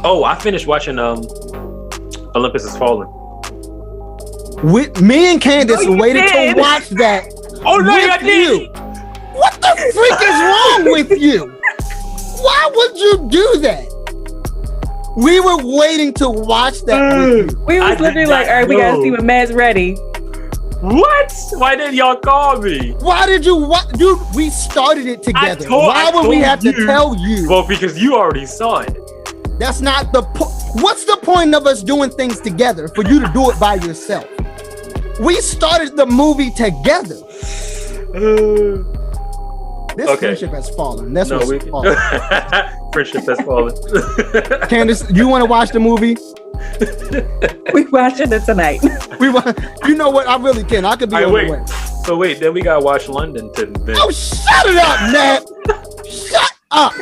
Oh, I finished watching Olympus Has Fallen. Me and Candace waited to watch that. Oh no, I did. What the freak is wrong with you? Why would you do that? We were waiting to watch that with you. We was literally like, all right, we gotta see when Matt's ready. What? Why didn't y'all call me? Why did you? Dude, we started it together. Why would we have to tell you? Well, because you already saw it. That's not the point. What's the point of us doing things together for you to do it by yourself? We started the movie together. This friendship has fallen. That's what's fallen. Friendship has fallen. Candace, you want to watch the movie? We watching it tonight. You know what? I really can. I could be overweight. So wait, then we gotta watch London to then. Oh, shut it up, Nat. Shut up.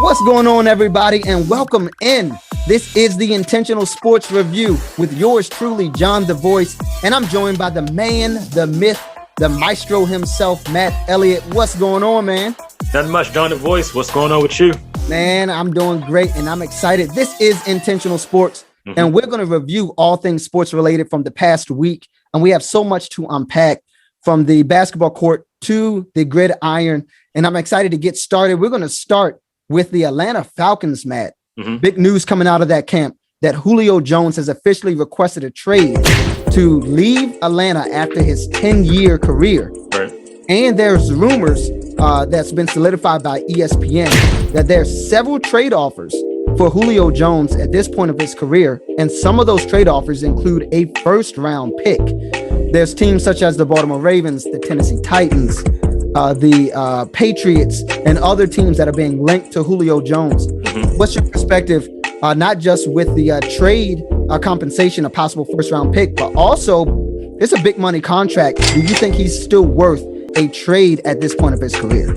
What's going on, everybody, and welcome in. This is the Intentional Sports Review with yours truly, John the Voice, and I'm joined by the man, the myth, the maestro himself, Matt Elliott. What's going on, man? Nothing much, John the Voice. What's going on with you? Man, I'm doing great, and I'm excited. This is Intentional Sports, and we're going to review all things sports related from the past week, and we have so much to unpack from the basketball court to the gridiron, and I'm excited to get started. We're going to start with the Atlanta Falcons, Matt. Big news coming out of that camp that Julio Jones has officially requested a trade to leave Atlanta after his 10-year career. Right. And there's rumors that's been solidified by ESPN that there's several trade offers for Julio Jones at this point of his career. And some of those trade offers include a first-round pick. There's teams such as the Baltimore Ravens, the Tennessee Titans, the Patriots, and other teams that are being linked to Julio Jones. What's your perspective, not just with the trade compensation, a possible first-round pick, but also it's a big money contract. Do you think he's still worth a trade at this point of his career?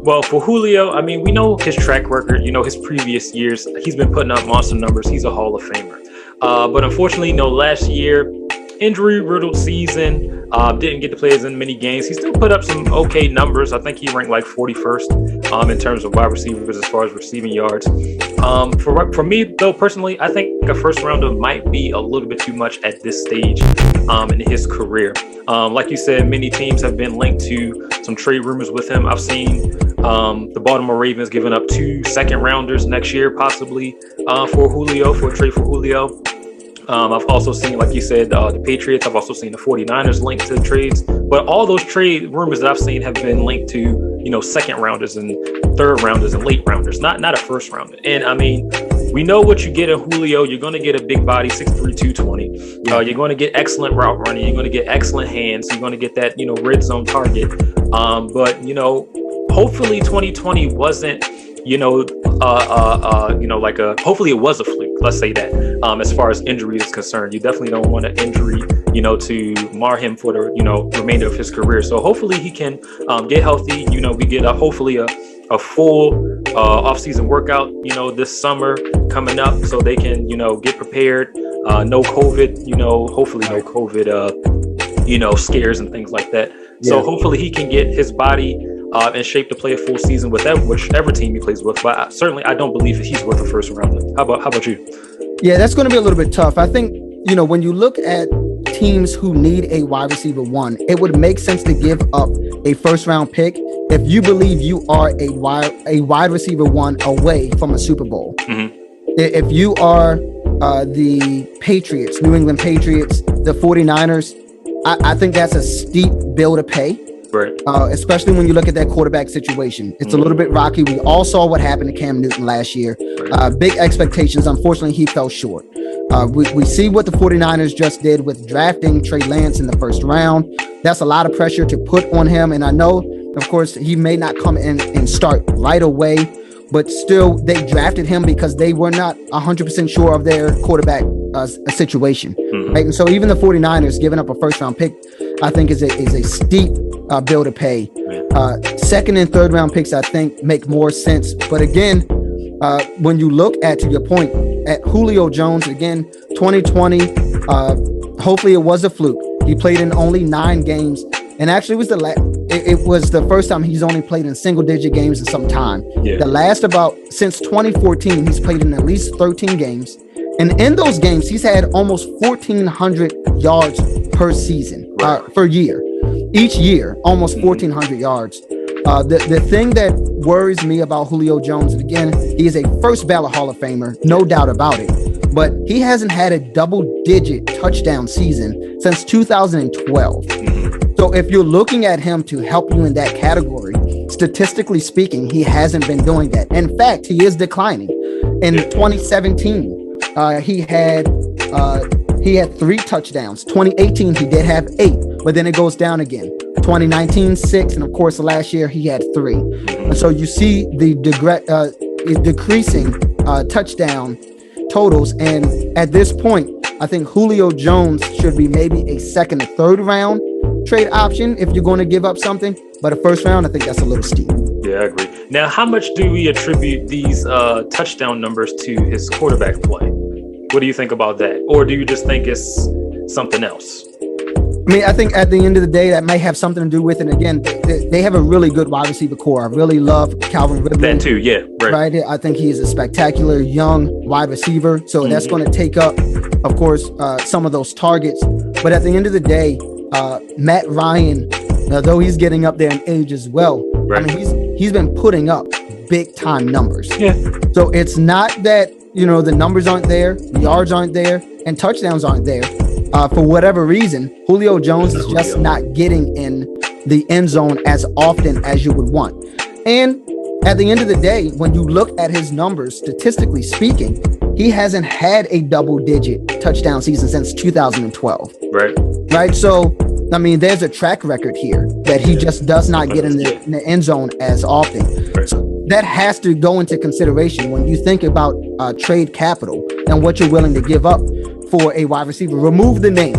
Well, for Julio, I mean, we know his track record, his previous years. He's been putting up monster numbers. He's a Hall of Famer. But unfortunately, last year, injury-riddled season, didn't get to play as in many games. He still put up some okay numbers. I think he ranked like 41st in terms of wide receivers as far as receiving yards. For me, though, personally, I think a first-rounder might be a little bit too much at this stage in his career. Like you said, many teams have been linked to some trade rumors with him. I've seen the Baltimore Ravens giving up 2 second-rounders next year, possibly for a trade for Julio. I've also seen, like you said, the Patriots. I've also seen the 49ers linked to trades. But all those trade rumors that I've seen have been linked to, second rounders and third rounders and late rounders, not a first rounder. And I mean, we know what you get in Julio. You're going to get a big body, 6'3", 220. You're going to get excellent route running. You're going to get excellent hands. You're going to get that, red zone target. But, hopefully 2020 wasn't, hopefully it was a fluke. Let's say that. As far as injury is concerned, you definitely don't want an injury, to mar him for the, remainder of his career. So hopefully he can get healthy. We get hopefully a full off-season workout, this summer coming up, so they can, get prepared. No COVID, hopefully no COVID, scares and things like that. Yeah. So hopefully he can get his body in shape to play a full season with whichever team he plays with. But certainly, I don't believe that he's worth a first rounder. How about you? Yeah, that's going to be a little bit tough. I think, when you look at teams who need a wide receiver one, it would make sense to give up a first round pick if you believe you are a wide receiver one away from a Super Bowl. If you are the Patriots, New England Patriots, the 49ers, I think that's a steep bill to pay. Right. Especially when you look at that quarterback situation. It's a little bit rocky. We all saw what happened to Cam Newton last year. Big expectations. Unfortunately, he fell short. We see what the 49ers just did with drafting Trey Lance in the first round. That's a lot of pressure to put on him. And I know, of course, he may not come in and start right away, but still they drafted him because they were not 100% sure of their quarterback situation. Right? And so even the 49ers giving up a first round pick, I think is a steep bill to pay. Second and third round picks, I think, make more sense. But again, when you look at, to your point, at Julio Jones again, 2020. Hopefully it was a fluke. He played in only 9 games, and actually it was the first time he's only played in single-digit games in some time. Yeah. The last since 2014, he's played in at least 13 games, and in those games, he's had almost 1,400 yards per season, per year. Each year, almost 1,400 yards. The thing that worries me about Julio Jones, and again, he is a first ballot Hall of Famer, no doubt about it, but he hasn't had a double-digit touchdown season since 2012. So if you're looking at him to help you in that category, statistically speaking, he hasn't been doing that. In fact, he is declining. In 2017, he had 3 touchdowns. 2018, he did have 8, but then it goes down again. 2019, 6, and of course, last year he had 3. And so you see the decreasing touchdown totals. And at this point, I think Julio Jones should be maybe a second or third round trade option if you're going to give up something. But a first round, I think that's a little steep. Yeah, I agree. Now, how much do we attribute these touchdown numbers to his quarterback play? What do you think about that? Or do you just think it's something else? I mean, I think at the end of the day, that may have something to do with it. Again, they have a really good wide receiver core. I really love Calvin Ridley. That too, yeah. Right. I think he is a spectacular young wide receiver. So that's going to take up, of course, some of those targets. But at the end of the day, Matt Ryan, though he's getting up there in age as well, I mean, he's been putting up big time numbers. Yeah. So it's not that, the numbers aren't there, the yards aren't there, and touchdowns aren't there. For whatever reason, Julio Jones is just not getting in the end zone as often as you would want. And at the end of the day, when you look at his numbers, statistically speaking, he hasn't had a double-digit touchdown season since 2012. Right. So, I mean, there's a track record here that he just does not get in the end zone as often. So that has to go into consideration when you think about trade capital and what you're willing to give up for a wide receiver. Remove the name.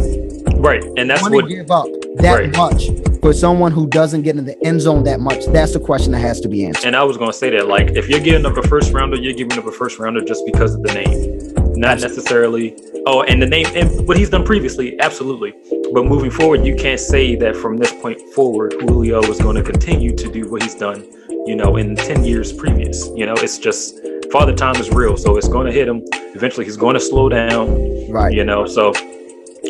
Right. And that's what give up that much for someone who doesn't get in the end zone that much. That's the question that has to be answered. And I was going to say that, like, if you're giving up a first rounder, you're giving up a first rounder just because of the name, not necessarily. Oh, and the name and what he's done previously. Absolutely. But moving forward, you can't say that from this point forward, Julio is going to continue to do what he's done, in 10 years previous. It's just Father Time is real. So it's going to hit him. Eventually, he's going to slow down. Right. So,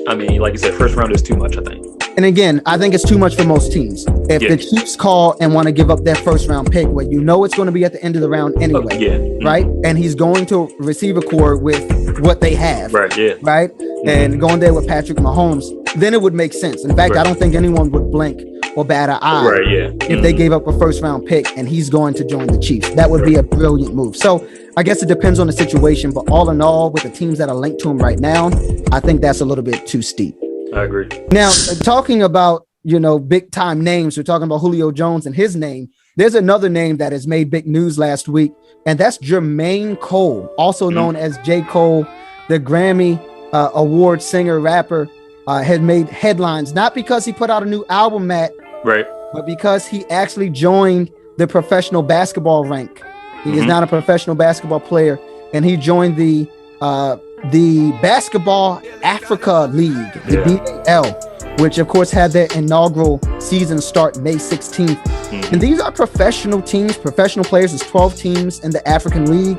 I mean, like you said, first round is too much, I think. And again, I think it's too much for most teams. If the Chiefs call and want to give up their first round pick, well, it's going to be at the end of the round anyway. Right? And he's going to receive a core with what they have. Right. And going there with Patrick Mahomes, then it would make sense. In fact, I don't think anyone would blink or bat an eye if they gave up a first round pick and he's going to join the Chiefs. That would be a brilliant move. So I guess it depends on the situation, but all in all, with the teams that are linked to him right now, I think that's a little bit too steep. I agree. Now, talking about, big time names, we're talking about Julio Jones and his name. There's another name that has made big news last week, and that's Jermaine Cole, also known as J. Cole, the Grammy award singer, rapper, had made headlines, not because he put out a new album, Matt, but because he actually joined the professional basketball rank. He is not a professional basketball player, and he joined the Basketball Africa League, the BAL, which of course had their inaugural season start May 16th. And these are professional teams, professional players. There's 12 teams in the African League.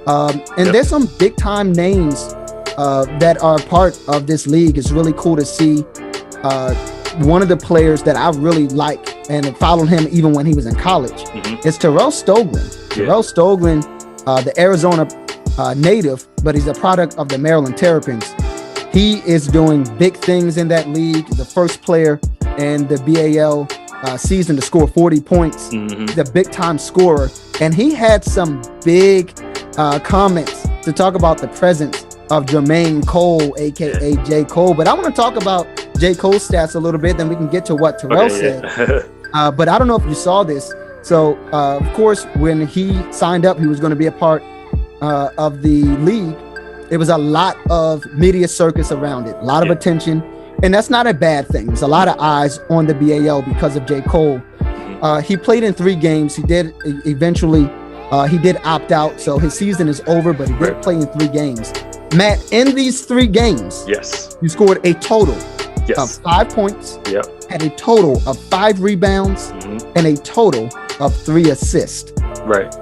And there's some big time names that are part of this league. It's really cool to see. One of the players that I really like and followed him even when he was in college is Terrell Stoglin. Terrell Stoglin, the Arizona native, but he's a product of the Maryland Terrapins. He is doing big things in that league. The first player in the BAL season to score 40 points. He's a big time scorer. And he had some big comments to talk about the presence of Jermaine Cole, aka J. Cole. But I want to talk about J. Cole's stats a little bit, then we can get to what Terrell said. But I don't know if you saw this. So, of course, when he signed up, he was going to be a part of the league. It was a lot of media circus around it, a lot of attention, and that's not a bad thing. There's a lot of eyes on the BAL because of J. Cole. He played in 3 games. He did eventually He did opt out, so his season is over, but he did play in 3 games. Matt, in these 3 games, yes, you scored a total yes, of 5 points, yep, had a total of 5 rebounds, and a total of 3 assists. right.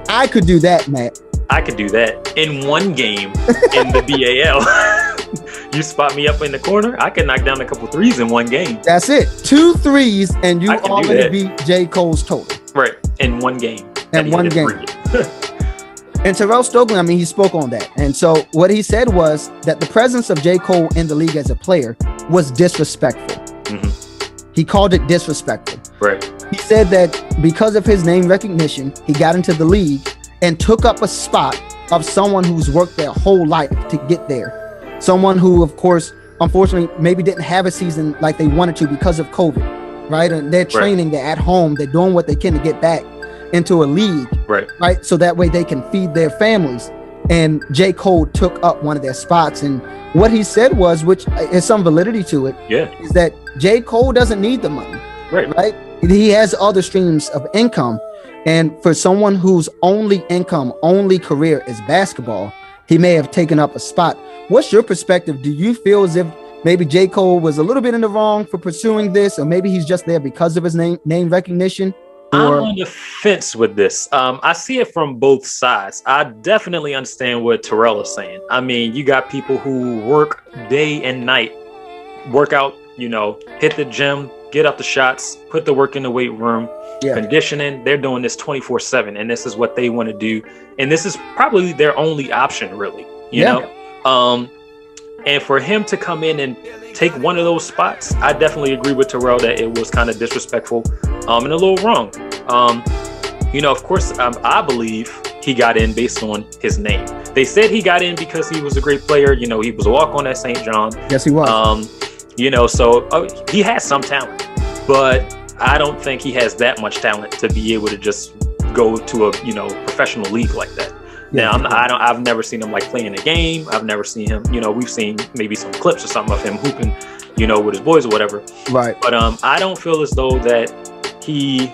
I could do that, Matt. I could do that in 1 game in the BAL. You spot me up in the corner, I could knock down a couple threes in 1 game. That's it. 2 threes, and you I can do already that. beat J. Cole's total. Right, in 1 game. In 1 game. And Terrell Stoglen, I mean, he spoke on that. And so what he said was that the presence of J. Cole in the league as a player was disrespectful. He called it disrespectful. Right. He said that because of his name recognition, he got into the league and took up a spot of someone who's worked their whole life to get there. Someone who, of course, unfortunately, maybe didn't have a season like they wanted to because of COVID, right? And they're training, they're at home, they're doing what they can to get back into a league, right? So that way they can feed their families. And J. Cole took up one of their spots. And what he said was, which has some validity to it, is that J. Cole doesn't need the money, right? He has other streams of income. And for someone whose only income, only career is basketball, he may have taken up a spot. What's your perspective? Do you feel as if maybe J. Cole was a little bit in the wrong for pursuing this, or maybe he's just there because of his name recognition? I'm on the fence with this. I see it from both sides. I definitely understand what Terrell is saying. I mean, you got people who work day and night, work out, hit the gym, get up the shots, put the work in the weight room, conditioning. They're doing this 24/7, and this is what they want to do. And this is probably their only option, really, you know? And for him to come in and take one of those spots, I definitely agree with Terrell that it was kind of disrespectful and a little wrong. Of course, I believe he got in based on his name. They said he got in because he was a great player. He was a walk-on at St. John. Yes, he was. So he has some talent, but I don't think he has that much talent to be able to just go to a professional league like that. Now, I've never seen him playing a game. I've never seen him, we've seen maybe some clips or something of him hooping, with his boys or whatever. Right. But I don't feel as though that he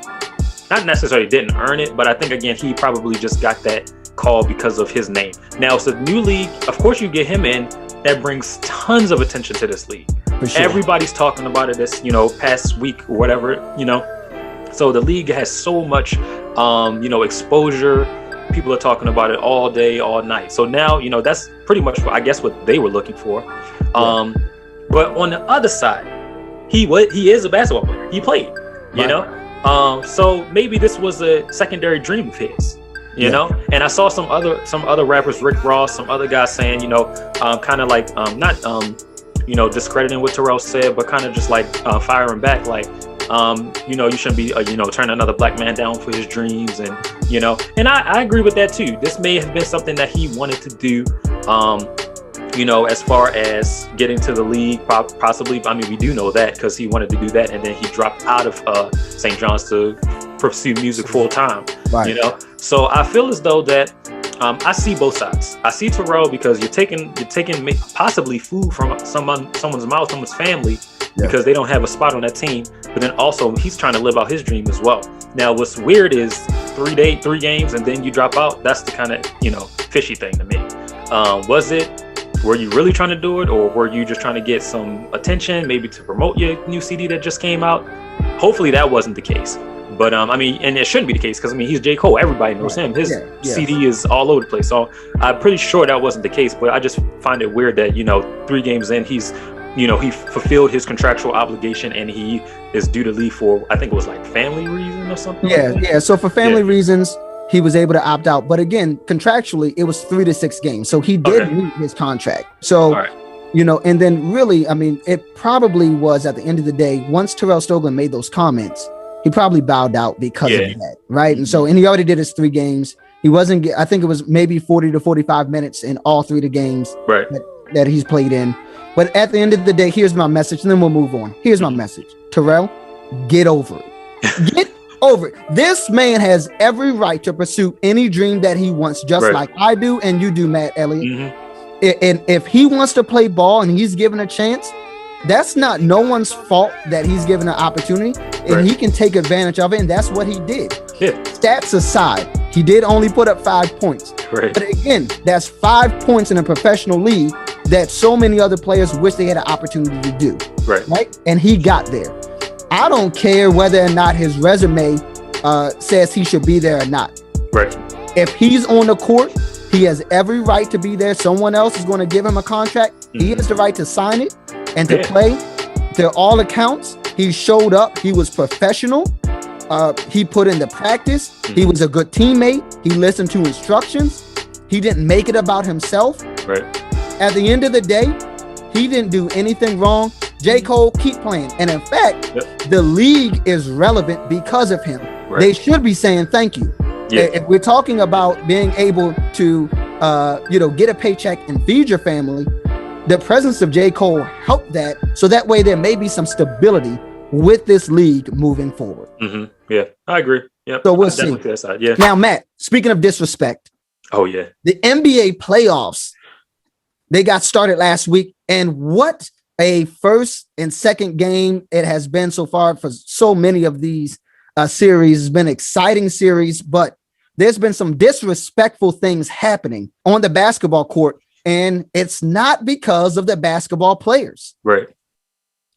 not necessarily didn't earn it, but I think, again, he probably just got that call because of his name. Now, it's a new league. Of course, you get him in. That brings tons of attention to this league. For sure. Everybody's talking about it this, past week or whatever, So the league has so much, exposure. People are talking about it all day, all night. So now, that's pretty much, I guess, what they were looking for. But on the other side, he is a basketball player. He played, you know. So maybe this was a secondary dream of his, you know. And I saw some other rappers, Rick Ross, some other guys saying, kind of like not discrediting what Terrell said, but kind of just firing back, you shouldn't be, turning another black man down for his dreams. And, and I agree with that too. This may have been something that he wanted to do, as far as getting to the league, possibly. I mean, we do know that because he wanted to do that. And then he dropped out of St. John's to pursue music full time, So I feel as though that I see both sides. I see Terrell because you're taking possibly food from someone's mouth, someone's family, because they don't have a spot on that team. But then also he's trying to live out his dream as well. Now, what's weird is 3 games and then you drop out. That's the kind of, fishy thing to me. Were you really trying to do it, or were you just trying to get some attention, maybe to promote your new CD that just came out? Hopefully that wasn't the case. But and it shouldn't be the case because he's J. Cole. Everybody knows him. His CD is all over the place. So I'm pretty sure that wasn't the case. But I just find it weird that 3 games in, he's he fulfilled his contractual obligation and he is due to leave for, I think it was family reason or something. So for family reasons, he was able to opt out. But again, contractually, it was 3 to 6 games. So he did meet his contract. So, and then really, it probably was at the end of the day, once Terrell Stoglen made those comments, he probably bowed out because of that. Right. And so, and he already did his 3 games. He wasn't, I think it was maybe 40 to 45 minutes in all 3 of the games that he's played in. But at the end of the day, here's my message, and then we'll move on. Here's my message. Terrell, get over it. Get over it. This man has every right to pursue any dream that he wants, just like I do and you do, Matt Elliott. And if he wants to play ball and he's given a chance, that's not no one's fault that he's given an opportunity, and he can take advantage of it, and that's what he did. Stats aside, He did only put up 5 points. Right. But again, that's 5 points in a professional league that so many other players wish they had an opportunity to do. Right. And he got there. I don't care whether or not his resume says he should be there or not. Right. If he's on the court, he has every right to be there. Someone else is going to give him a contract. Mm-hmm. He has the right to sign it and to play. To all accounts, he showed up. He was professional. He put in the practice. Mm-hmm. He was a good teammate. He listened to instructions. He didn't make it about himself. Right. At the end of the day, he didn't do anything wrong. J. Cole, keep playing. And in fact, the league is relevant because of him. Right. They should be saying thank you. Yeah. If we're talking about being able to, get a paycheck and feed your family, the presence of J. Cole helped that. So that way there may be some stability with this league moving forward. Mm-hmm. Yeah, I agree. Yeah. So we'll see. Yeah. Now, Matt, speaking of disrespect. Oh, yeah. The NBA playoffs, they got started last week. And what a first and second game it has been so far for so many of these series. It's been an exciting series, but there's been some disrespectful things happening on the basketball court, and it's not because of the basketball players. Right.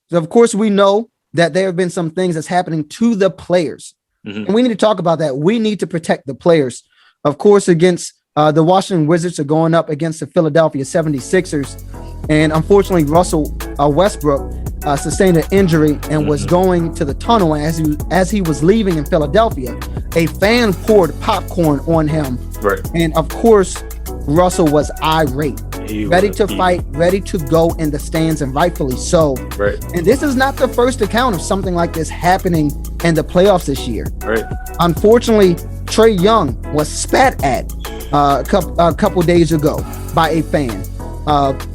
So, of course, we know that there have been some things that's happening to the players, and we need to talk about that. We need to protect the players. Of course, against the Washington Wizards are going up against the Philadelphia 76ers, and unfortunately, Russell Westbrook sustained an injury and was going to the tunnel. As he was leaving in Philadelphia, a fan poured popcorn on him. Right. And of course, Russell was irate, ready to fight, ready to go in the stands, and rightfully so. Right. And this is not the first account of something like this happening in the playoffs this year. Right. Unfortunately, Trae Young was spat at a couple days ago by a fan.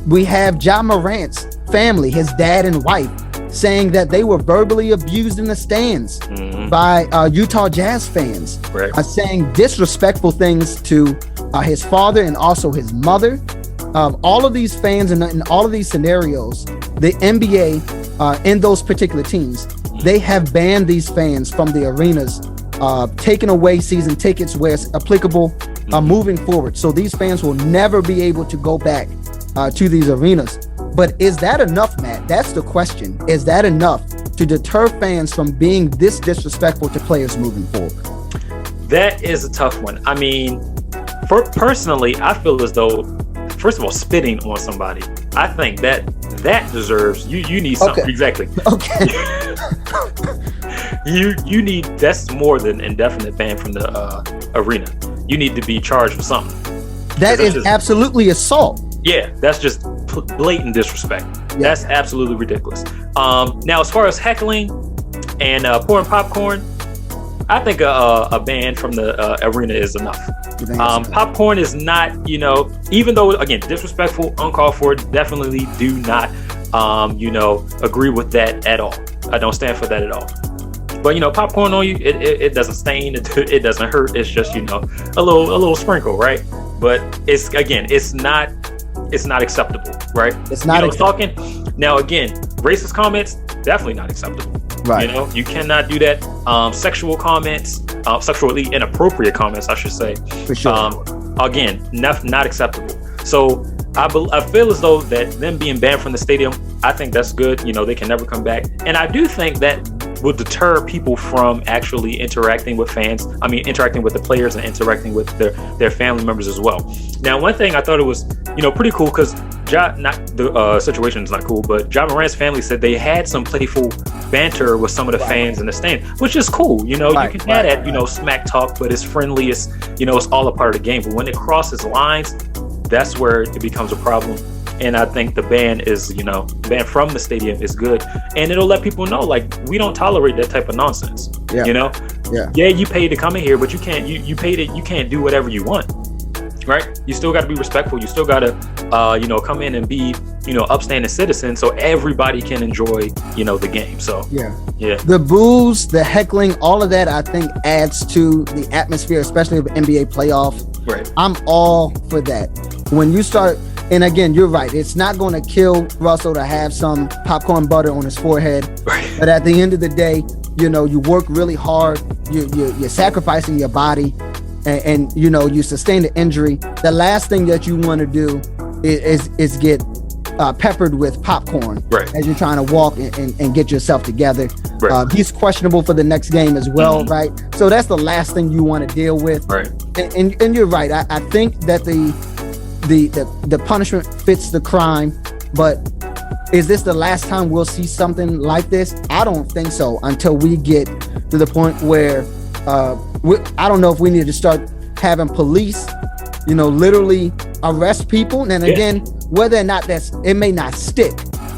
We have Ja Morant's family, his dad and wife, saying that they were verbally abused in the stands by Utah Jazz fans, saying disrespectful things to his father and also his mother. All of these fans and in all of these scenarios, the NBA in those particular teams, they have banned these fans from the arenas, taken away season tickets where it's applicable, moving forward. So these fans will never be able to go back to these arenas. But is that enough, Matt? That's the question. Is that enough to deter fans from being this disrespectful to players moving forward? That is a tough one. I mean, personally, I feel as though, first of all, spitting on somebody, I think that deserves, you need something. Okay. Exactly. Okay. you need, that's more than indefinite ban from the arena. You need to be charged with something. That is absolutely assault. Yeah, that's just blatant disrespect. Yeah. That's absolutely ridiculous. Now, as far as heckling and pouring popcorn, I think a ban from the arena is enough. Popcorn is not, even though, again, disrespectful, uncalled for, definitely do not, agree with that at all. I don't stand for that at all. But, popcorn on you, it doesn't stain, it doesn't hurt. It's just, a little sprinkle, right? But it's not acceptable, right? It's not acceptable. Now, again, racist comments, definitely not acceptable. Right. You cannot do that. Sexual comments, sexually inappropriate comments, I should say. For sure. Again, not acceptable. So I feel as though that them being banned from the stadium, I think that's good. They can never come back. And I do think that will deter people from actually interacting with fans. I mean, interacting with the players and interacting with their family members as well. Now, one thing I thought it was, pretty cool, because the situation is not cool, but Ja Morant's family said they had some playful banter with some of the fans in the stand, which is cool. You can have that, smack talk, but it's friendly. It's, it's all a part of the game. But when it crosses lines, that's where it becomes a problem. And I think the ban is, ban from the stadium is good. And it'll let people know, we don't tolerate that type of nonsense. Yeah. Yeah, you paid to come in here, but you can't, you paid it, you can't do whatever you want. Right? You still got to be respectful. You still got to, come in and be, upstanding citizen so everybody can enjoy, the game. So, yeah. The boos, the heckling, all of that, I think adds to the atmosphere, especially of NBA playoff. Right. I'm all for that. When you start, and again, you're right, it's not going to kill Russell to have some popcorn butter on his forehead. Right. But at the end of the day, you work really hard. You're sacrificing your body. and you sustain the injury, the last thing that you want to do is get peppered with popcorn as you're trying to walk and get yourself together. He's questionable for the next game as well, right? So that's the last thing you want to deal with. And you're right. I think that the punishment fits the crime, but is this the last time we'll see something like this? I don't think so, until we get to the point where I don't know if we need to start having police, literally arrest people. And again, whether or not it may not stick,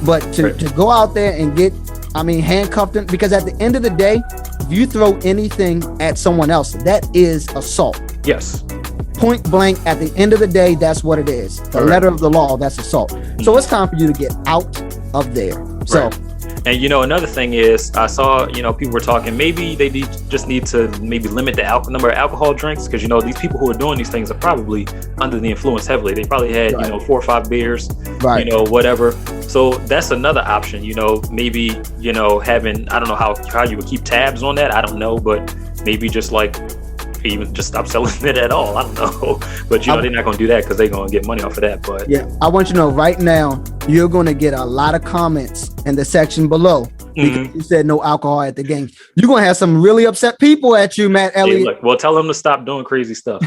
but to go out there and get, handcuffed them, because at the end of the day, if you throw anything at someone else, that is assault. Yes. Point blank, at the end of the day, that's what it is. The letter of the law, that's assault. So it's time for you to get out of there. So. And another thing is, I saw people were talking, maybe they just need to maybe limit the number of alcohol drinks, because these people who are doing these things are probably under the influence heavily. They probably had 4 or 5 beers, whatever. So that's another option. Maybe having, I don't know how you would keep tabs on that. I don't know, but maybe just even just stop selling it at all. I don't know, but they're not going to do that because they're going to get money off of that. But I want you to know right now, you're going to get a lot of comments in the section below because you said no alcohol at the game. You're going to have some really upset people at you, Matt Elliott. Hey, look, well, tell them to stop doing crazy stuff,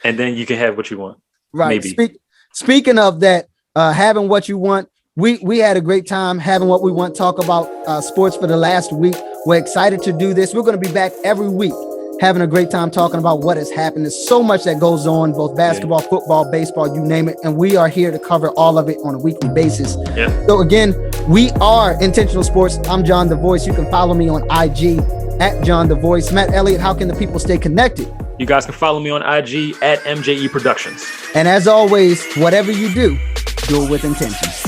and then you can have what you want. Right. Maybe. Speaking of that, having what you want, we had a great time having what we want. Talk about sports for the last week. We're excited to do this. We're going to be back every week, having a great time talking about what has happened. There's so much that goes on, both basketball, football, baseball, you name it. And we are here to cover all of it on a weekly basis. So again, we are Intentional Sports. I'm John the Voice. You can follow me on IG at John the Voice. Matt Elliott, how can the people stay connected? You guys can follow me on IG at MJE Productions. And as always, whatever you do it with intentions.